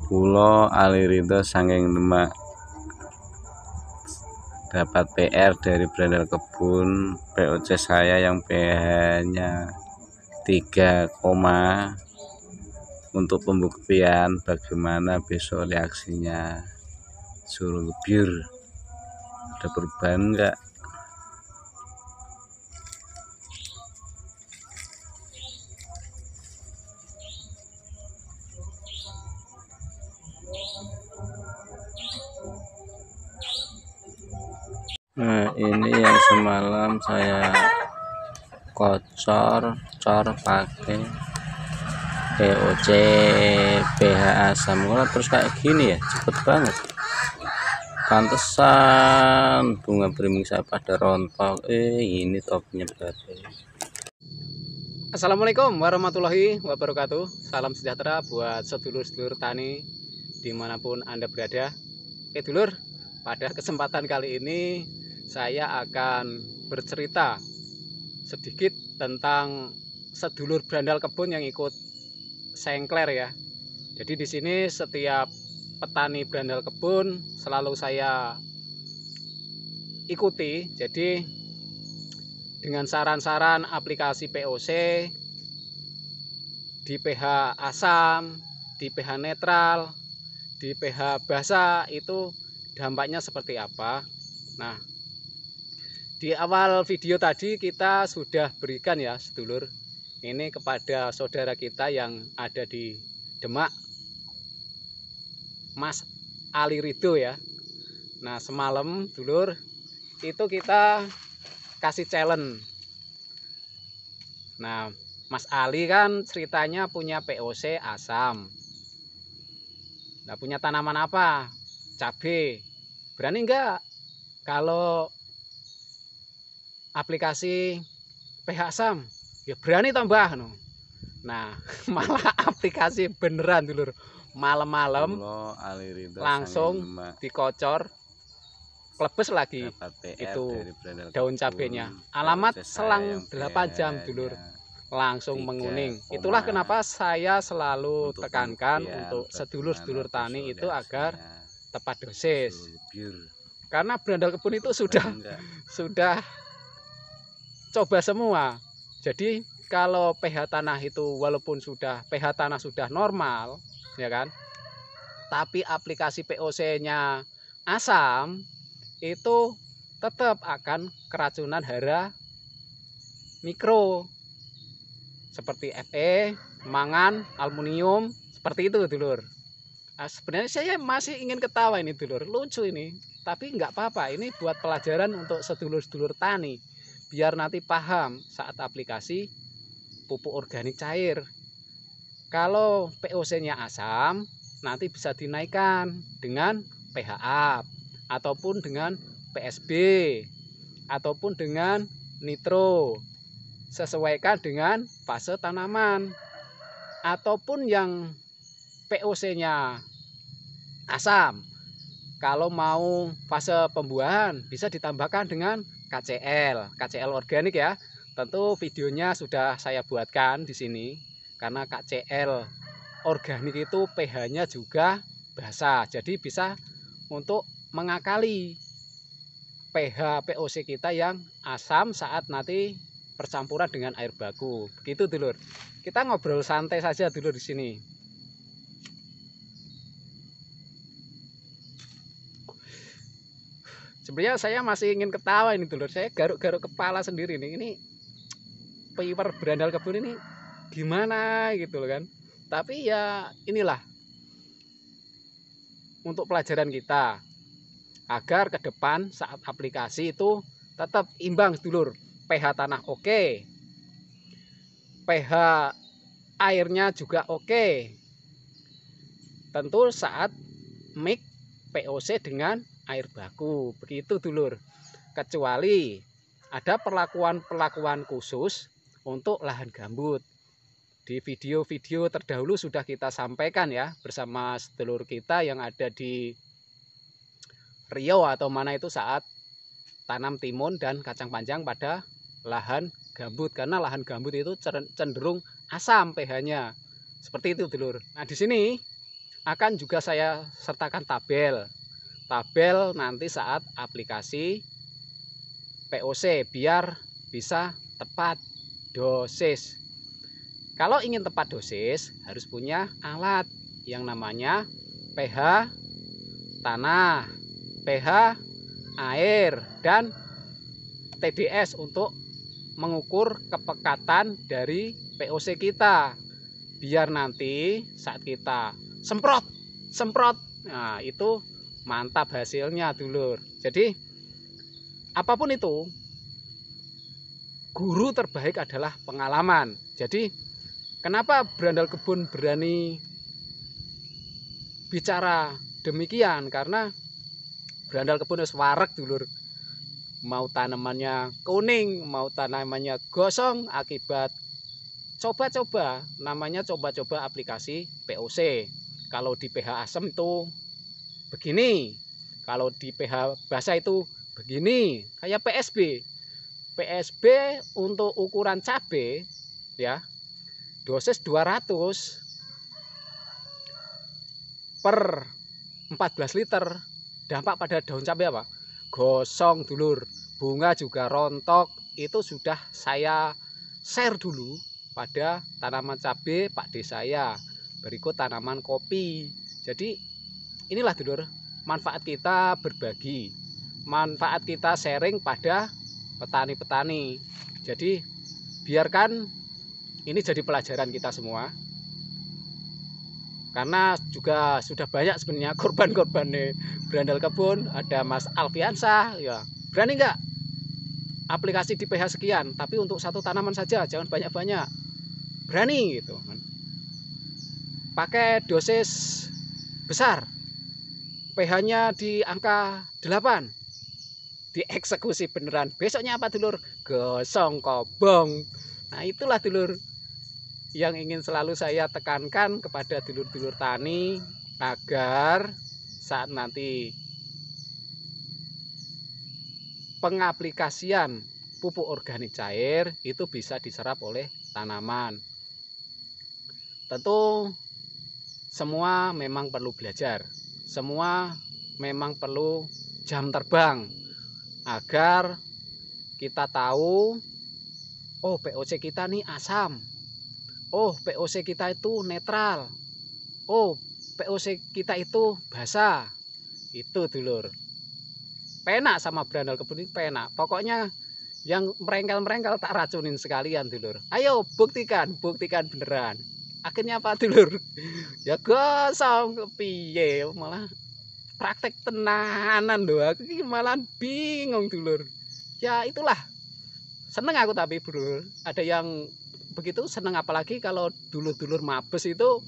Pulo Alirido saking Demak dapat PR dari Brandal Kebun POC saya yang pH-nya 3, untuk pembuktian bagaimana besok reaksinya. Suruh bir, ada perubahan enggak? Nah, ini yang semalam saya cor pakai POC pH asam. Terus kayak gini ya, cepet banget. Pantesan bunga beringin saya pada rontok. Ini topnya berarti. Assalamualaikum warahmatullahi wabarakatuh. Salam sejahtera buat sedulur-sedulur tani dimanapun Anda berada. Oke dulur, pada kesempatan kali ini saya akan bercerita sedikit tentang sedulur Brandal Kebun yang ikut sengkler ya. Jadi di sini setiap petani Brandal Kebun selalu saya ikuti. Jadi dengan saran-saran aplikasi POC di pH asam, di pH netral, di pH basa itu dampaknya seperti apa. Nah, di awal video tadi kita sudah berikan ya sedulur ini kepada saudara kita yang ada di Demak, Mas Alirido ya. Nah, semalam dulur itu kita kasih challenge. Nah, Mas Ali kan ceritanya punya POC asam. Nah, punya tanaman apa? Cabai. Berani enggak kalau aplikasi pH asam? Ya berani tambah no. Nah, malah aplikasi beneran dulur. Malam-malam langsung dikocor, klebes lagi itu daun cabenya. Alamat selang 8 jam dulur langsung menguning. Itulah kenapa saya selalu tekankan untuk sedulur-sedulur tani itu agar tepat dosis. Karena Brandal Kebun itu sudah coba semua. Jadi kalau pH tanah itu walaupun pH tanah sudah normal, ya kan? Tapi aplikasi POC-nya asam itu tetap akan keracunan hara mikro seperti Fe, mangan, aluminium, seperti itu dulur. Nah, sebenarnya saya masih ingin ketawa ini dulur, lucu ini. Tapi nggak apa-apa, ini buat pelajaran untuk sedulur-sedulur tani. Biar nanti paham saat aplikasi pupuk organik cair. Kalau POC-nya asam, nanti bisa dinaikkan dengan pH up, ataupun dengan PSB, ataupun dengan nitro. Sesuaikan dengan fase tanaman. Ataupun yang POC-nya asam, kalau mau fase pembuahan bisa ditambahkan dengan KCl organik ya. Tentu videonya sudah saya buatkan di sini karena KCl organik itu pH-nya juga basa. Jadi bisa untuk mengakali pH POC kita yang asam saat nanti percampuran dengan air baku. Begitu dulur. Kita ngobrol santai saja dulu di sini. Sebenarnya saya masih ingin ketawa ini dulur. Saya garuk-garuk kepala sendiri nih. Ini piper Brandal Kebun ini gimana gitu loh kan. Tapi ya inilah untuk pelajaran kita agar ke depan saat aplikasi itu tetap imbang dulur. pH tanah oke, pH airnya juga oke. Tentu saat mix POC dengan air baku, begitu dulur. Kecuali ada perlakuan khusus untuk lahan gambut. Di video-video terdahulu sudah kita sampaikan ya bersama sedulur kita yang ada di Riau atau mana itu saat tanam timun dan kacang panjang pada lahan gambut, karena lahan gambut itu cenderung asam pH-nya. Seperti itu dulur. Nah, di sini akan juga saya sertakan tabel nanti saat aplikasi POC biar bisa tepat dosis. Kalau ingin tepat dosis harus punya alat yang namanya pH tanah, pH air, dan TDS untuk mengukur kepekatan dari POC kita. Biar nanti saat kita semprot, nah itu mantap hasilnya dulur. Jadi apapun itu, guru terbaik adalah pengalaman. Jadi kenapa Berandal Kebun berani bicara demikian? Karena Berandal Kebun wis wareg dulur. Mau tanamannya kuning, mau tanamannya gosong akibat coba-coba, namanya coba-coba aplikasi POC. Kalau di pH asam itu begini, kalau di pH basah itu begini, kayak PSB. PSB untuk ukuran cabai ya, dosis 200 per 14 liter. Dampak pada daun cabai apa? Gosong dulur, bunga juga rontok. Itu sudah saya share dulu pada tanaman cabai Pak D saya. Berikut tanaman kopi. Jadi inilah dulur, manfaat kita berbagi, manfaat kita sharing pada petani-petani. Jadi biarkan ini jadi pelajaran kita semua. Karena juga sudah banyak sebenarnya korban-korban nih Berandal Kebun. Ada Mas Alfiansah ya, berani nggak aplikasi di pH sekian, tapi untuk satu tanaman saja, jangan banyak-banyak. Berani gitu. Pakai dosis besar, pH-nya di angka 8, dieksekusi beneran. Besoknya apa dulur? Gosong kobong. Nah itulah dulur yang ingin selalu saya tekankan kepada dulur-dulur tani, agar saat nanti pengaplikasian pupuk organik cair itu bisa diserap oleh tanaman. Tentu semua memang perlu belajar, semua memang perlu jam terbang agar kita tahu, oh POC kita nih asam, oh POC kita itu netral, oh POC kita itu basah. Itu dulur, penak sama Berandal Kebun ini penak. Pokoknya yang merengkel-merengkel tak racunin sekalian dulur. Ayo buktikan beneran. Akhirnya apa dulur? Ya gosong piye, malah praktek tenanan doh. Aku malah bingung dulur. Ya itulah, seneng aku tapi dulur. Ada yang begitu seneng, apalagi kalau dulur-dulur mabes itu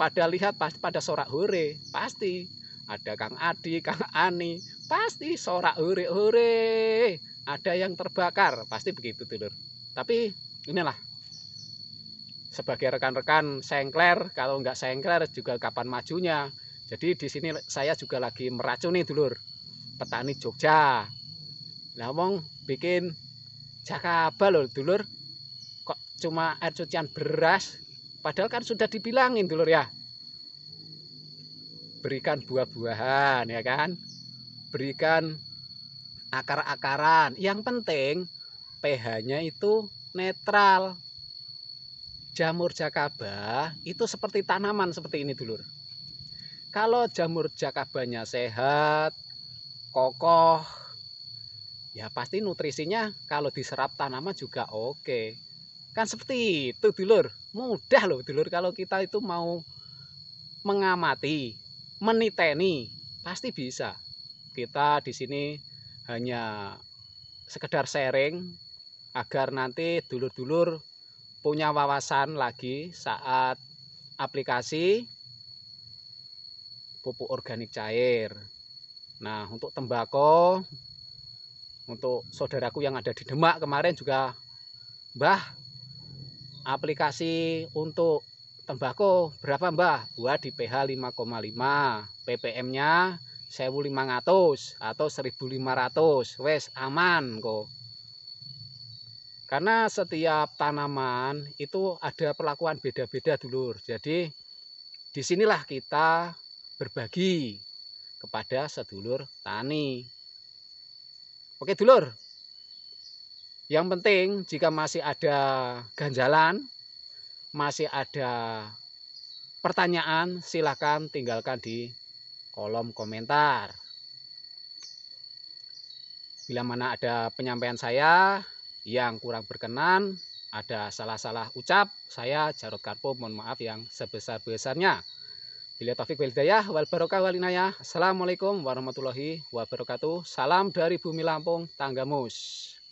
pada lihat pasti pada sorak hore, pasti ada Kang Adi, Kang Ani, pasti sorak hore. Ada yang terbakar, pasti begitu dulur. Tapi inilah, sebagai rekan-rekan sengkler, kalau nggak sengkler juga kapan majunya. Jadi di sini saya juga lagi meracuni dulur petani Jogja. Nah ngomong bikin jakaba loh dulur, kok cuma air cucian beras, padahal kan sudah dibilangin dulur ya, berikan buah-buahan ya kan, berikan akar-akaran, yang penting pH-nya itu netral. Jamur jakaba itu seperti tanaman seperti ini dulur. Kalau jamur jakabanya sehat, kokoh, ya pasti nutrisinya kalau diserap tanaman juga oke. Kan seperti itu dulur. Mudah loh dulur kalau kita itu mau mengamati, meniteni, pasti bisa. Kita di sini hanya sekedar sharing agar nanti dulur-dulur punya wawasan lagi saat aplikasi pupuk organik cair. Nah untuk tembakau, untuk saudaraku yang ada di Demak kemarin juga, Mbah, aplikasi untuk tembakau berapa Mbah? Buat di pH 5,5, ppm-nya 1500 atau 1500, wes aman kok. Karena setiap tanaman itu ada perlakuan beda-beda dulur. Jadi disinilah kita berbagi kepada sedulur tani. Oke dulur, yang penting jika masih ada ganjalan, masih ada pertanyaan, silakan tinggalkan di kolom komentar. Bila mana ada penyampaian saya yang kurang berkenan, ada salah-salah ucap, saya Jarod Karpo mohon maaf yang sebesar-besarnya. Bila taufik wal hidayah wal barokah wal inayah. Assalamualaikum warahmatullahi wabarakatuh. Salam dari Bumi Lampung, Tanggamus.